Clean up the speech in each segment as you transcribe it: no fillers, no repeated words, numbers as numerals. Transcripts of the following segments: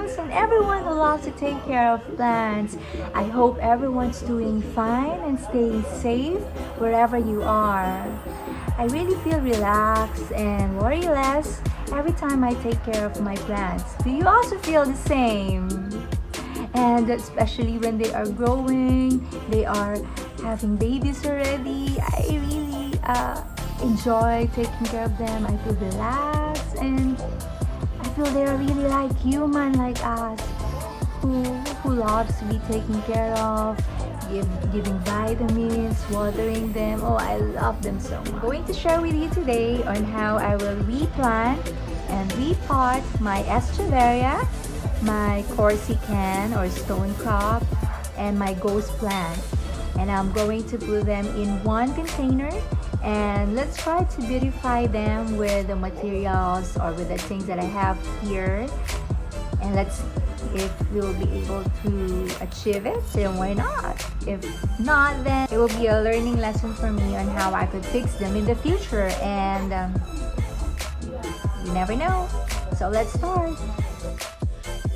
house and everyone who loves to take care of plants. I hope everyone's doing fine and staying safe wherever you are. I really feel relaxed and worry less every time I take care of my plants. Do you also feel the same? And especially when they are growing, they are having babies already. I really enjoy taking care of them. I feel relaxed and I feel they're really like human like us who loves to be taken care of, giving vitamins, watering them. Oh, I love them so much. I'm going to share with you today on how I will replant and repot my echeveria, my corsican or stone crop, and my ghost plant. And I'm going to put them in one container, and let's try to beautify them with the materials or with the things that I have here, and let's see if we will be able to achieve it. Then why not? If not, then it will be a learning lesson for me on how I could fix them in the future, and you never know. So let's start.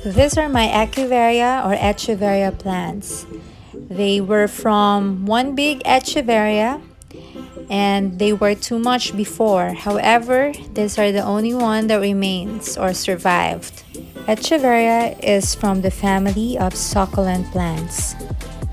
These are my echeveria or echeveria plants. They were from one big echeveria and they were too much before. However, these are the only one that remains or survived. Echeveria is from the family of succulent plants,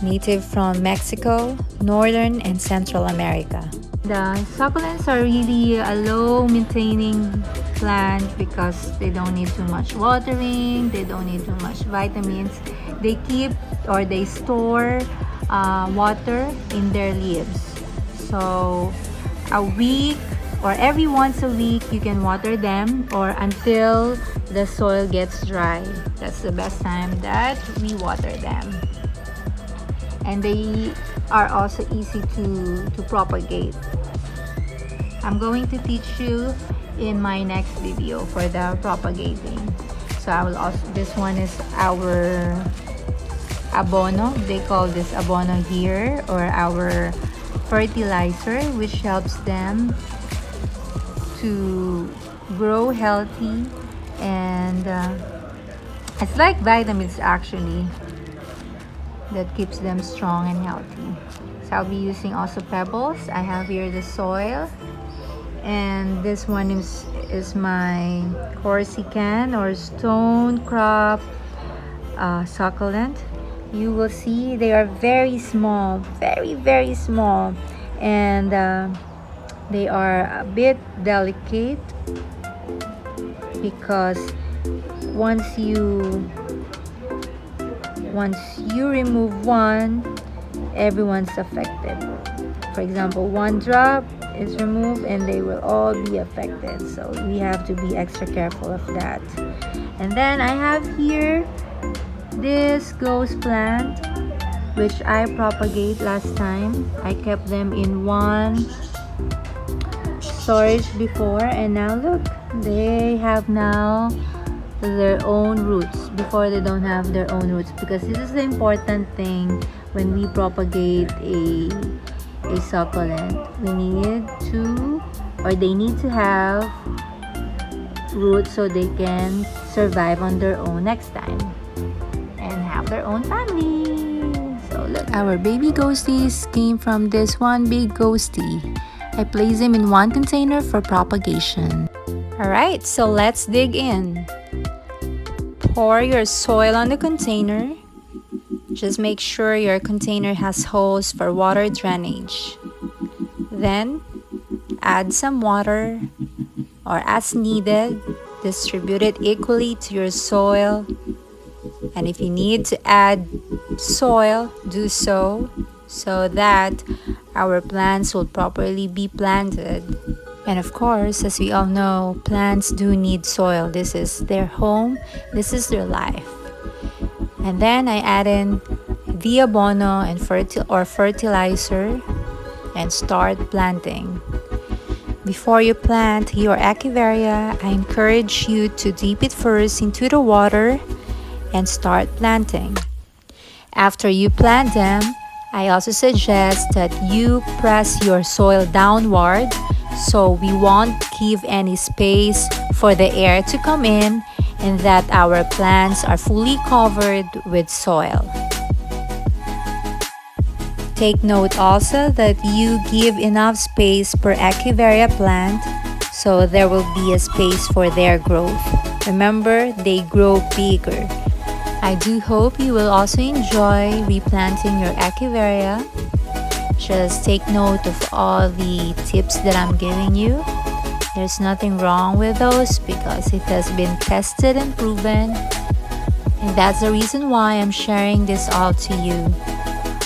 native from Mexico, Northern and Central America. The succulents are really a low maintaining plant because they don't need too much watering, they don't need too much vitamins. They keep or they store water in their leaves. So a week or every once a week you can water them, or until the soil gets dry. That's the best time that we water them. And they are also easy to propagate. I'm going to teach you in my next video for the propagating. So I will also, this one is our abono. They call this abono here, or our fertilizer, which helps them to grow healthy, and it's like vitamins actually that keeps them strong and healthy. So I'll be using also pebbles. I have here the soil, and this one is my corsican or stone crop succulent. You will see they are very small, very small, and they are a bit delicate because once you remove one, everyone's affected. For example, one drop is removed and they will all be affected, so we have to be extra careful of that. And then I have here this ghost plant, which I propagate last time. I kept them in one storage before, and now look, they have now their own roots. Before they don't have their own roots, because this is the important thing when we propagate a succulent. We need to, or they need to have roots so they can survive on their own next time and have their own family. So look, our baby ghosties came from this one big ghostie. I place them in one container for propagation. Alright, so let's dig in. Pour your soil on the container. Just make sure your container has holes for water drainage. Then add some water, or as needed. Distribute it equally to your soil. And if you need to add soil, do so that our plants will properly be planted. And of course, as we all know, plants do need soil. This is their home, this is their life. And then I add in the abono and fertilizer and start planting. Before you plant your echeveria, I encourage you to dip it first into the water and start planting. After you plant them, I also suggest that you press your soil downward so we won't give any space for the air to come in and that our plants are fully covered with soil. Take note also that you give enough space per echeveria plant so there will be a space for their growth. Remember, they grow bigger. I do hope you will also enjoy replanting your echeveria. Just take note of all the tips that I'm giving you. There's nothing wrong with those because it has been tested and proven. And that's the reason why I'm sharing this all to you.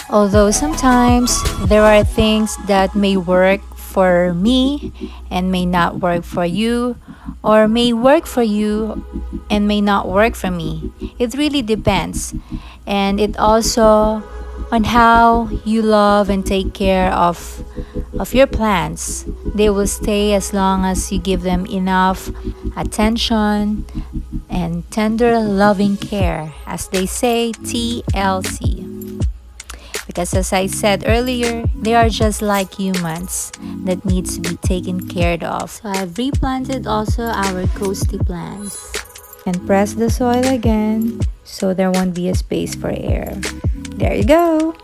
Although sometimes there are things that may work for me and may not work for you, or may work for you and may not work for me. It really depends. And it also on how you love and take care of your plants. They will stay as long as you give them enough attention and tender loving care, as they say, TLC. Because as I said earlier, they are just like humans that needs to be taken care of. So I've replanted also our coasty plants. And press the soil again so there won't be a space for air. There you go!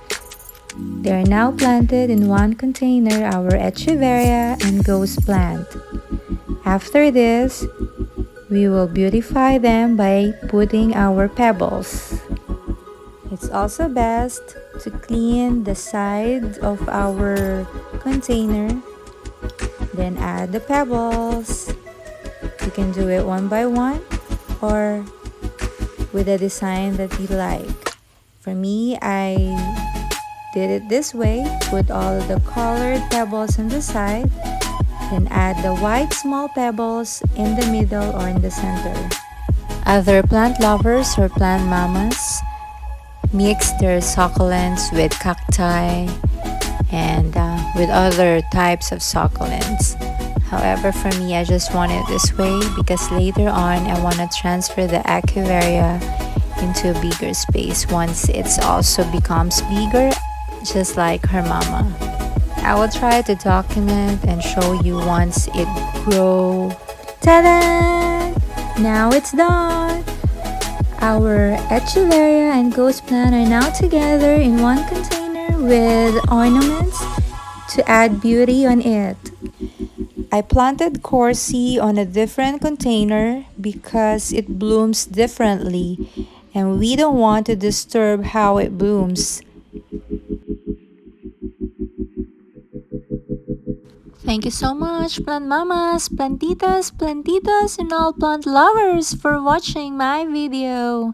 They are now planted in one container, our echeveria and ghost plant. After this, we will beautify them by putting our pebbles. It's also best to clean the side of our container, then add the pebbles. You can do it one by one or with a design that you like. For me, I did it this way. Put all the colored pebbles on the side, then add the white small pebbles in the middle or in the center. Other plant lovers or plant mamas mix their succulents with cacti and with other types of succulents. However, for me, I just want it this way because later on I want to transfer the echeveria into a bigger space once it also becomes bigger, just like her mama. I will try to document and show you once it grows. Ta-da! Now it's done! Our echeveria and ghost plant are now together in one container with ornaments to add beauty on it. I planted corsi on a different container because it blooms differently and we don't want to disturb how it blooms. Thank you so much, plant mamas, plantitas, plantitos, and all plant lovers for watching my video.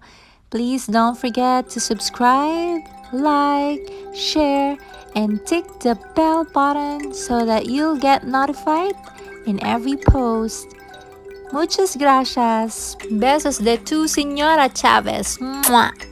Please don't forget to subscribe, like, share, and tick the bell button so that you'll get notified in every post. Muchas gracias. Besos de tu señora Chavez. Mwah.